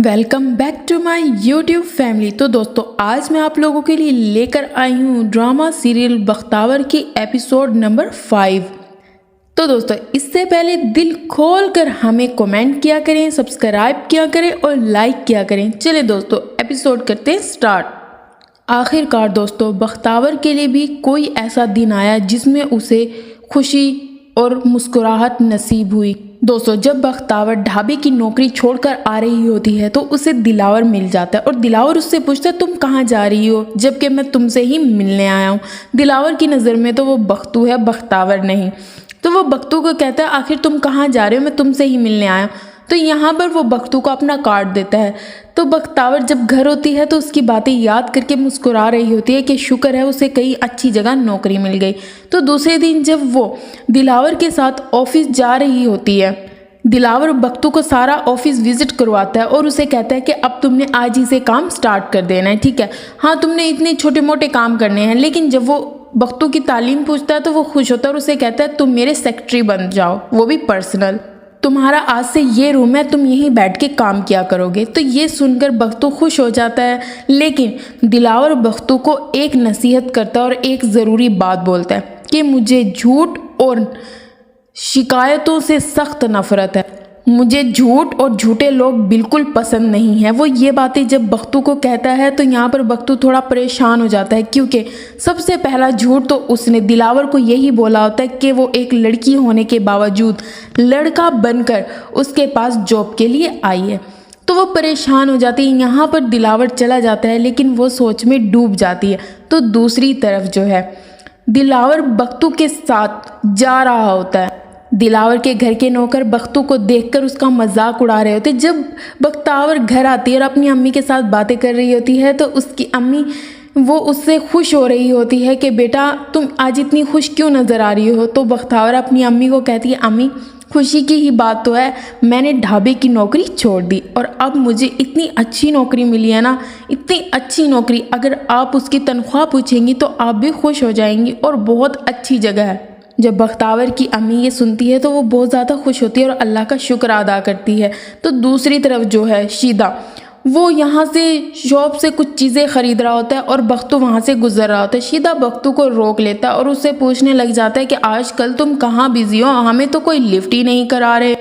Welcome back to my YouTube family. तो दोस्तों आज मैं आप लोगों के लिए लेकर आई हूँ ड्रामा सीरियल बख्तावर की एपिसोड नंबर 5। तो दोस्तों इससे पहले दिल खोल कर हमें कमेंट किया करें, सब्सक्राइब किया करें और लाइक किया करें। चले दोस्तों एपिसोड करते हैं स्टार्ट। आखिरकार दोस्तों बख्तावर के लिए भी कोई ऐसा दिन आया जिसमें उसे खुशी और मुस्कुराहट नसीब हुई। दोस्तों जब बख्तावर ढाबे की नौकरी छोड़कर आ रही होती है तो उसे दिलावर मिल जाता है और दिलावर उससे पूछता है तुम कहाँ जा रही हो, जबकि मैं तुमसे ही मिलने आया हूँ। दिलावर की नज़र में तो वो बख्तू है, बख्तावर नहीं। तो वो बख्तू को कहता है आखिर तुम कहाँ जा रहे हो, मैं तुमसे ही मिलने आया हूँ। तो यहाँ पर वो बख्तू को अपना कार्ड देता है। तो बख्तावर जब घर होती है तो उसकी बातें याद करके मुस्कुरा रही होती है कि शुक्र है उसे कई अच्छी जगह नौकरी मिल गई। तो दूसरे दिन जब वो दिलावर के साथ ऑफिस जा रही होती है, दिलावर बख्तू को सारा ऑफिस विजिट करवाता है और उसे कहता है कि अब तुमने आज ही से काम स्टार्ट कर देना है, ठीक है, हाँ तुमने इतने छोटे मोटे काम करने हैं। लेकिन जब वो बख्तू की तालीम पूछता है तो वो खुश होता है और उसे कहता है तुम मेरे सेक्रेटरी बन जाओ, वो भी पर्सनल। तुम्हारा आज से ये रूम है, तुम यहीं बैठ के काम किया करोगे। तो ये सुनकर बख्तू खुश हो जाता है। लेकिन दिलावर बख्तू को एक नसीहत करता है और एक ज़रूरी बात बोलता है कि मुझे झूठ और शिकायतों से सख्त नफरत है, मुझे झूठ और झूठे लोग बिल्कुल पसंद नहीं है। वो ये बातें जब बख्तू को कहता है तो यहाँ पर बख्तू थोड़ा परेशान हो जाता है, क्योंकि सबसे पहला झूठ तो उसने दिलावर को यही बोला होता है कि वो एक लड़की होने के बावजूद लड़का बनकर उसके पास जॉब के लिए आई है। तो वो परेशान हो जाती है। यहाँ पर दिलावर चला जाता है लेकिन वो सोच में डूब जाती है। तो दूसरी तरफ जो है दिलावर बख्तू के साथ जा रहा होता है। दिलावर के घर के नौकर बख्तू को देखकर उसका मजाक उड़ा रहे होते। जब बख्तावर घर आती है और अपनी अम्मी के साथ बातें कर रही होती है तो उसकी अम्मी वो उससे खुश हो रही होती है कि बेटा तुम आज इतनी खुश क्यों नज़र आ रही हो। तो बख्तावर अपनी अम्मी को कहती है अम्मी खुशी की ही बात तो है, मैंने ढाबे की नौकरी छोड़ दी और अब मुझे इतनी अच्छी नौकरी मिली है ना, इतनी अच्छी नौकरी, अगर आप उसकी तनख्वाह पूछेंगी तो आप भी खुश हो जाएंगी और बहुत अच्छी जगह है। जब बख्तावर की अम्मी ये सुनती है तो वो बहुत ज़्यादा खुश होती है और अल्लाह का शुक्र अदा करती है। तो दूसरी तरफ जो है शीदा, वो यहाँ से शॉप से कुछ चीज़ें ख़रीद रहा होता है और बख्तू वहाँ से गुजर रहा होता है। शीदा बख्तू को रोक लेता है और उससे पूछने लग जाता है कि आजकल तुम कहाँ बिज़ी हो, हमें तो कोई लिफ्ट ही नहीं करा रहे।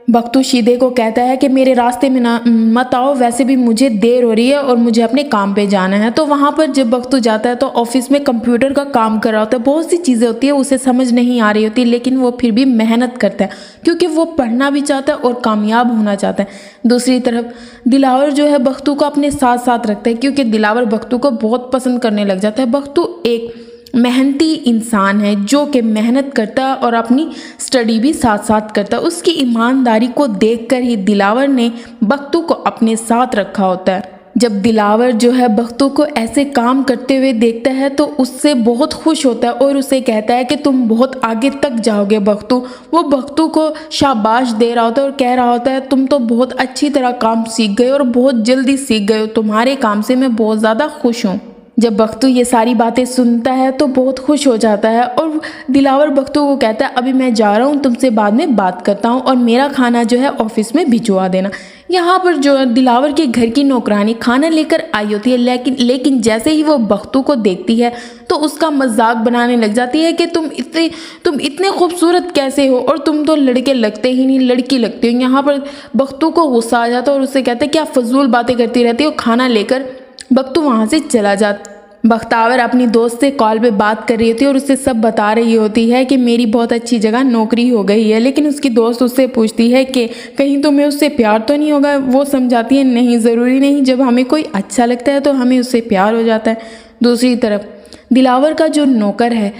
बख्तू शीदे को कहता है कि मेरे रास्ते में ना मत आओ, वैसे भी मुझे देर हो रही है और मुझे अपने काम पे जाना है। तो वहाँ पर जब बख्तू जाता है तो ऑफिस में कंप्यूटर का काम कर रहा होता है। बहुत सी चीज़ें होती है उसे समझ नहीं आ रही होती, लेकिन वो फिर भी मेहनत करता है क्योंकि वो पढ़ना भी चाहता है और कामयाब होना चाहता है। दूसरी तरफ दिलावर जो है बख्तू को अपने साथ साथ रखता है क्योंकि दिलावर बख्तू को बहुत पसंद करने लग जाता है। बख्तू एक मेहनती इंसान है जो कि मेहनत करता है और अपनी स्टडी भी साथ साथ करता है। उसकी ईमानदारी को देखकर ही दिलावर ने बख्तू को अपने साथ रखा होता है। जब दिलावर जो है बख्तू को ऐसे काम करते हुए देखता है तो उससे बहुत खुश होता है और उसे कहता है कि तुम बहुत आगे तक जाओगे बख्तू। वो बख्तू को शाबाश दे रहा होता है और कह रहा होता है तुम तो बहुत अच्छी तरह काम सीख गए और बहुत जल्दी सीख गए हो, तुम्हारे काम से मैं बहुत ज़्यादा खुश हूँ। जब बख्तू ये सारी बातें सुनता है तो बहुत खुश हो जाता है और दिलावर बख्तू को कहता है अभी मैं जा रहा हूँ, तुमसे बाद में बात करता हूँ और मेरा खाना जो है ऑफिस में भिजवा देना। यहाँ पर जो है दिलावर के घर की नौकरानी खाना लेकर आई होती है, लेकिन जैसे ही वो बख्तू को देखती है तो उसका मजाक बनाने लग जाती है कि तुम इतने खूबसूरत कैसे हो और तुम तो लड़के लगते ही नहीं, लड़की लगती हो। यहाँ पर बख्तू को गुस्सा आ जाता है और उससे कहते हैं क्या फजूल बातें करती रहती हो। खाना लेकर बख्तू वहाँ से चला जाता। बख्तावर अपनी दोस्त से कॉल पे बात कर रही होती है और उससे सब बता रही होती है कि मेरी बहुत अच्छी जगह नौकरी हो गई है। लेकिन उसकी दोस्त उससे पूछती है कि कहीं तुम्हें उससे प्यार तो नहीं होगा। वो समझाती है नहीं, ज़रूरी नहीं, जब हमें कोई अच्छा लगता है तो हमें उससे प्यार हो जाता है। दूसरी तरफ दिलावर का जो नौकर है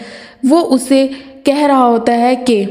वो उसे कह रहा होता है कि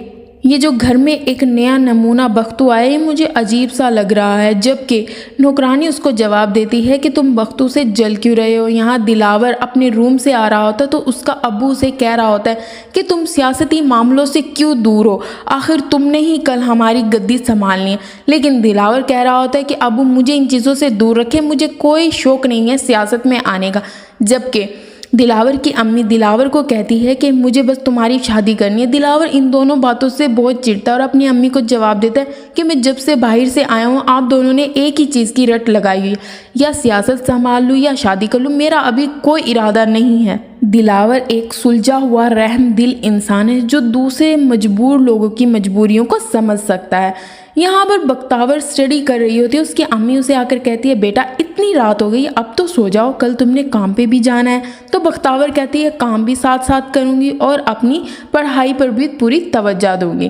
ये जो घर में एक नया नमूना बख्तू आया ये मुझे अजीब सा लग रहा है। जबकि नौकरानी उसको जवाब देती है कि तुम बख्तू से जल क्यों रहे हो। यहाँ दिलावर अपने रूम से आ रहा होता है तो उसका अब्बू उसे कह रहा होता है कि तुम सियासती मामलों से क्यों दूर हो, आखिर तुमने ही कल हमारी गद्दी संभालनी है। लेकिन दिलावर कह रहा होता है कि अब्बू मुझे इन चीज़ों से दूर रखें, मुझे कोई शौक़ नहीं है सियासत में आने का। जबकि दिलावर की अम्मी दिलावर को कहती है कि मुझे बस तुम्हारी शादी करनी है। दिलावर इन दोनों बातों से बहुत चिढ़ता है और अपनी अम्मी को जवाब देता है कि मैं जब से बाहर से आया हूँ आप दोनों ने एक ही चीज़ की रट लगाई हुई है, या सियासत संभाल लूँ या शादी कर लूँ, मेरा अभी कोई इरादा नहीं है। दिलावर एक सुलझा हुआ रहम दिल इंसान है जो दूसरे मजबूर लोगों की मजबूरियों को समझ सकता है। यहाँ पर बख्तावर स्टडी कर रही होती है, उसकी अम्मी उसे आकर कहती है बेटा इतनी रात हो गई अब तो सो जाओ, कल तुमने काम पे भी जाना है। तो बख्तावर कहती है काम भी साथ साथ करूँगी और अपनी पढ़ाई पर भी पूरी तवज्जो दूँगी।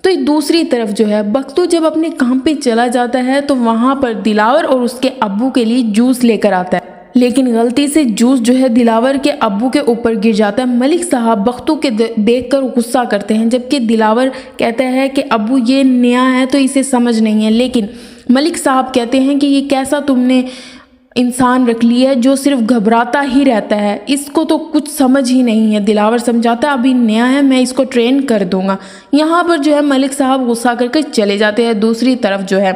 तो दूसरी तरफ जो है बख्तू जब अपने काम पे चला जाता है तो वहाँ पर दिलावर और उसके अब्बू के लिए जूस लेकर आता है, लेकिन गलती से जूस जो है दिलावर के अब्बू के ऊपर गिर जाता है। मलिक साहब बख्तू के देखकर गुस्सा करते हैं, जबकि दिलावर कहता है कि अब्बू ये नया है तो इसे समझ नहीं है, लेकिन मलिक साहब कहते हैं कि ये कैसा तुमने इंसान रख लिया है जो सिर्फ घबराता ही रहता है, इसको तो कुछ समझ ही नहीं है। दिलावर समझाता है अभी नया है, मैं इसको ट्रेन कर दूंगा। यहाँ पर जो है मलिक साहब गुस्सा करके चले जाते हैं। दूसरी तरफ जो है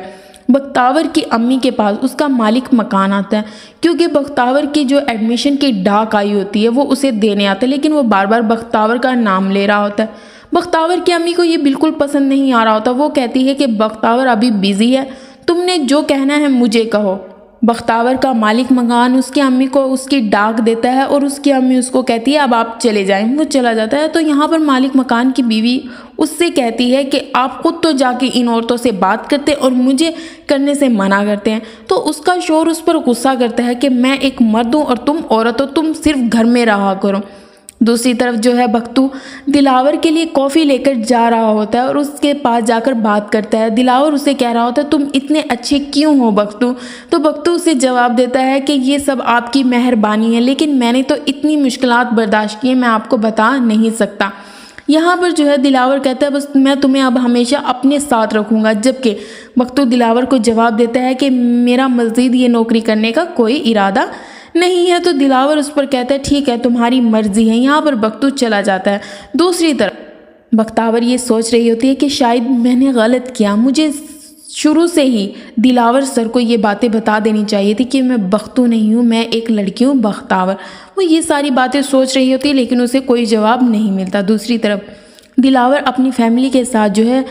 बख्तावर की अम्मी के पास उसका मालिक मकान आता है, क्योंकि बख्तावर की जो एडमिशन की डाक आई होती है वो उसे देने आता है, लेकिन वो बार बार बख्तावर का नाम ले रहा होता है। बख्तावर की अम्मी को ये बिल्कुल पसंद नहीं आ रहा होता। वो कहती है कि बख्तावर अभी बिजी है, तुमने जो कहना है मुझे कहो। बख्तावर का मालिक मकान उसकी अम्मी को उसकी डाक देता है और उसकी अम्मी उसको कहती है अब आप चले जाएं। वो चला जाता है। तो यहाँ पर मालिक मकान की बीवी उससे कहती है कि आप खुद तो जाके इन औरतों से बात करते और मुझे करने से मना करते हैं। तो उसका शौहर उस पर गुस्सा करता है कि मैं एक मर्द हूँ और तुम औरत हो, तुम सिर्फ घर में रहा करो। दूसरी तरफ जो है बख्तू दिलावर के लिए कॉफ़ी लेकर जा रहा होता है और उसके पास जाकर बात करता है। दिलावर उसे कह रहा होता है तुम इतने अच्छे क्यों हो बख्तू। तो बख्तू उसे जवाब देता है कि ये सब आपकी मेहरबानी है, लेकिन मैंने तो इतनी मुश्किलात बर्दाश्त की है मैं आपको बता नहीं सकता। यहाँ पर जो है दिलावर कहता है बस मैं तुम्हें अब हमेशा अपने साथ रखूँगा, जबकि बख्तू दिलावर को जवाब देता है कि मेरा मज़ीद ये नौकरी करने का कोई इरादा नहीं है। तो दिलावर उस पर कहता है ठीक है तुम्हारी मर्जी है। यहाँ पर बख्तू चला जाता है। दूसरी तरफ बख्तावर ये सोच रही होती है कि शायद मैंने गलत किया, मुझे शुरू से ही दिलावर सर को ये बातें बता देनी चाहिए थी कि मैं बख्तू नहीं हूँ, मैं एक लड़की हूँ बख्तावर। वो ये सारी बातें सोच रही होती है, लेकिन उसे कोई जवाब नहीं मिलता। दूसरी तरफ दिलावर अपनी फैमिली के साथ जो है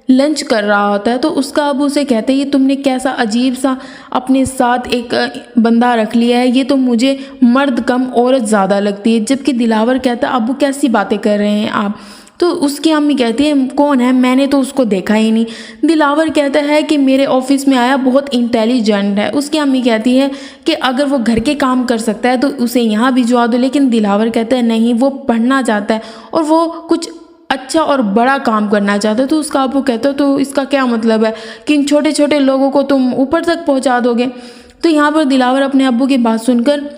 लंच कर रहा होता है, तो उसका अबू उसे कहते हैं ये तुमने कैसा अजीब सा अपने साथ एक बंदा रख लिया है, ये तो मुझे मर्द कम औरत ज़्यादा लगती है। जबकि दिलावर कहता है अबू कैसी बातें कर रहे हैं आप। तो उसकी अम्मी कहती है कौन है, मैंने तो उसको देखा ही नहीं। दिलावर कहता है कि मेरे ऑफिस में आया, बहुत इंटेलिजेंट है। उसकी अम्मी कहती है कि अगर वो घर के काम कर सकता है तो उसे यहाँ भिजवा दो, लेकिन दिलावर कहता है नहीं, वो पढ़ना चाहता है और वो कुछ अच्छा और बड़ा काम करना चाहता है। तो उसका अबू कहता है तो इसका क्या मतलब है कि इन छोटे छोटे लोगों को तुम ऊपर तक पहुंचा दोगे। तो यहाँ पर दिलावर अपने अब्बू की बात सुनकर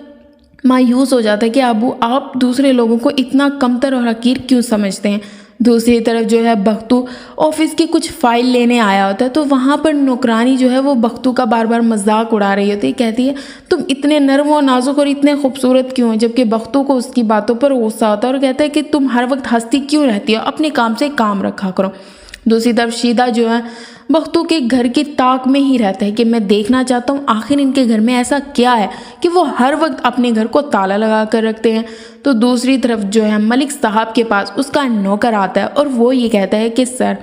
मायूस हो जाता है कि अबू आप दूसरे लोगों को इतना कमतर और हकीर क्यों समझते हैं। दूसरी तरफ जो है बख्तू ऑफिस की कुछ फाइल लेने आया होता है, तो वहाँ पर नौकरानी जो है वो बख्तू का बार बार मजाक उड़ा रही होती है। कहती है तुम इतने नरम और नाजुक और इतने खूबसूरत क्यों हो, जबकि बख्तू को उसकी बातों पर गुस्सा होता है और कहता है कि तुम हर वक्त हंसती क्यों रहती हो, अपने काम से काम रखा करो। दूसरी तरफ शीदा जो है बख्तू के घर की ताक में ही रहता है कि मैं देखना चाहता हूँ आखिर इनके घर में ऐसा क्या है कि वो हर वक्त अपने घर को ताला लगा कर रखते हैं। तो दूसरी तरफ जो है मलिक साहब के पास उसका नौकर आता है और वो ये कहता है कि सर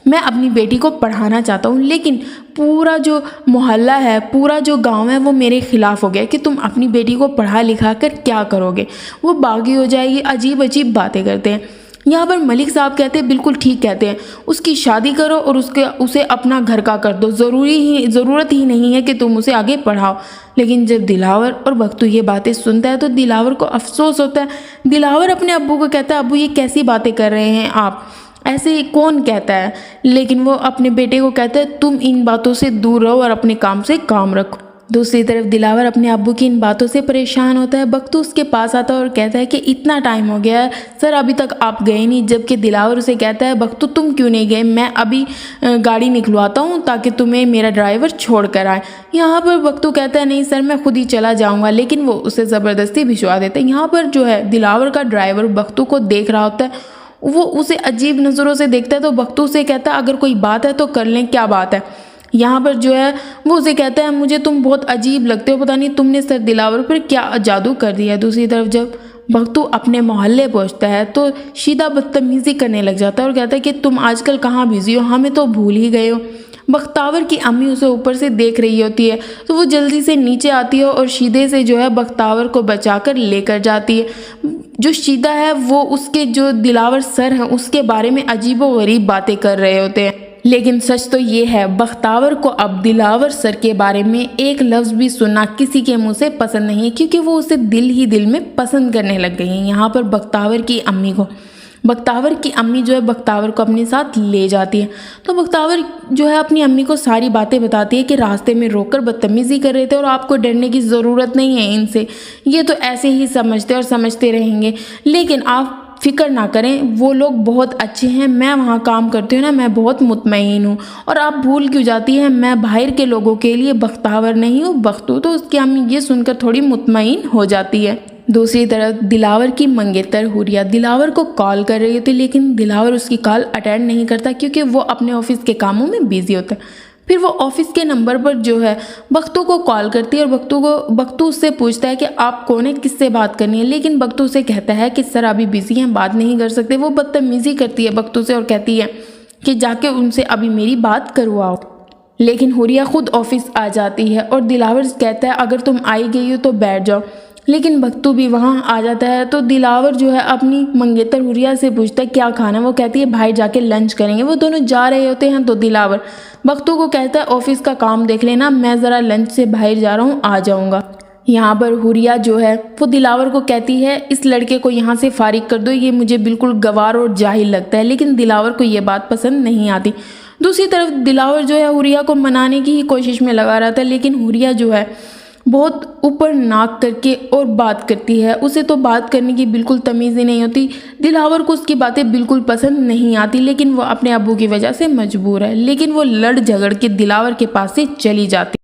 मैं अपनी बेटी को पढ़ाना चाहता हूँ, लेकिन पूरा जो मोहल्ला है, पूरा जो गांव है वो मेरे खिलाफ हो गया कि तुम अपनी बेटी को पढ़ा लिखा कर क्या करोगे, वो बागी हो जाएगी। अजीब अजीब बातें करते हैं। यहाँ पर मलिक साहब कहते हैं बिल्कुल ठीक कहते हैं, उसकी शादी करो और उसे अपना घर का कर दो, ज़रूरत ही नहीं है कि तुम उसे आगे पढ़ाओ। लेकिन जब दिलावर और बख्तू ये बातें सुनता है तो दिलावर को अफसोस होता है। दिलावर अपने अब्बू को कहता है अब्बू ये कैसी बातें कर रहे हैं आप, ऐसे कौन कहता है। लेकिन वो अपने बेटे को कहता है तुम इन बातों से दूर रहो और अपने काम से काम रखो। दूसरी तरफ दिलावर अपने अब्बू की इन बातों से परेशान होता है। बख्तू उसके पास आता है और कहता है कि इतना टाइम हो गया है सर अभी तक आप गए नहीं। जबकि दिलावर उसे कहता है बख्तू तुम क्यों नहीं गए, मैं अभी गाड़ी निकलवाता हूँ ताकि तुम्हें मेरा ड्राइवर छोड़ कर आए। यहाँ पर बख्तू कहता है नहीं सर मैं खुद ही चला जाऊँगा, लेकिन वो उसे ज़बरदस्ती भिजवा देता है। यहाँ पर जो है दिलावर का ड्राइवर बख्तू को देख रहा होता है, वो उसे अजीब नज़रों से देखता है। तो बख्तू से कहता है अगर कोई बात है तो कर लें, क्या बात है। यहाँ पर जो है वो उसे कहता है मुझे तुम बहुत अजीब लगते हो, पता नहीं तुमने सर दिलावर पर क्या जादू कर दिया है। दूसरी तरफ जब بختو اپنے محلے پہنچتا ہے تو شیدا بدتمیزی کرنے لگ جاتا ہے اور کہتا ہے کہ تم آج کل کہاں بزی ہو، ہمیں تو بھول ہی گئے ہو۔ بختاور کی امی اسے اوپر سے دیکھ رہی ہوتی ہے تو وہ جلدی سے نیچے آتی ہے اور شیدے سے جو ہے بختاور کو بچا کر لے کر جاتی ہے۔ جو شیدا ہے وہ اس کے جو دلاور سر ہیں اس کے بارے میں عجیب و غریب باتیں کر رہے ہوتے ہیں، لیکن سچ تو یہ ہے بختاور کو اب دلاور سر کے بارے میں ایک لفظ بھی سننا کسی کے منہ سے پسند نہیں ہے، کیونکہ وہ اسے دل ہی دل میں پسند کرنے لگ گئی ہیں۔ یہاں پر بختاور کی امی جو ہے بختاور کو اپنے ساتھ لے جاتی ہے تو بختاور جو ہے اپنی امی کو ساری باتیں بتاتی ہے کہ راستے میں روک کر بدتمیزی کر رہے تھے اور آپ کو ڈرنے کی ضرورت نہیں ہے ان سے، یہ تو ایسے ہی سمجھتے اور سمجھتے رہیں گے، لیکن آپ فکر نہ کریں، وہ لوگ بہت اچھے ہیں، میں وہاں کام کرتی ہوں نا، میں بہت مطمئن ہوں، اور آپ بھول کیوں جاتی ہیں میں باہر کے لوگوں کے لیے بختاور نہیں ہوں، بختو۔ تو اس کی امی یہ سن کر تھوڑی مطمئن ہو جاتی ہے۔ دوسری طرف دلاور کی منگیتر حوریہ دلاور کو کال کر رہی ہوتی، لیکن دلاور اس کی کال اٹینڈ نہیں کرتا کیونکہ وہ اپنے آفس کے کاموں میں بیزی ہوتا ہے۔ پھر وہ آفس کے نمبر پر جو ہے بختو کو کال کرتی ہے اور بختو اس سے پوچھتا ہے کہ آپ کون ہیں، کس سے بات کرنی ہے، لیکن بختو سے کہتا ہے کہ سر ابھی بیزی ہیں، بات نہیں کر سکتے۔ وہ بدتمیزی کرتی ہے بختو سے اور کہتی ہے کہ جا کے ان سے ابھی میری بات کرواؤ، لیکن حوریہ خود آفس آ جاتی ہے اور دلاور کہتا ہے اگر تم آئی گئی ہو تو بیٹھ جاؤ، لیکن بختو بھی وہاں آ جاتا ہے۔ تو دلاور جو ہے اپنی منگیتر حوریہ سے پوچھتا ہے کیا کھانا ہے، وہ کہتی ہے باہر جا کے لنچ کریں گے۔ وہ دونوں جا رہے ہوتے ہیں تو دلاور بختو کو کہتا ہے آفس کا کام دیکھ لینا، میں ذرا لنچ سے باہر جا رہا ہوں، آ جاؤں گا۔ یہاں پر حوریہ جو ہے وہ دلاور کو کہتی ہے اس لڑکے کو یہاں سے فارغ کر دو، یہ مجھے بالکل گوار اور جاہل لگتا ہے، لیکن دلاور کو یہ بات پسند نہیں آتی۔ دوسری طرف دلاور جو ہے حوریہ کو منانے کی ہی کوشش میں لگا رہا تھا، لیکن حوریہ جو ہے بہت اوپر ناک کر کے اور بات کرتی ہے، اسے تو بات کرنے کی بالکل تمیز ہی نہیں ہوتی۔ دلاور کو اس کی باتیں بالکل پسند نہیں آتی، لیکن وہ اپنے ابو کی وجہ سے مجبور ہے، لیکن وہ لڑ جھگڑ کے دلاور کے پاس سے چلی جاتی۔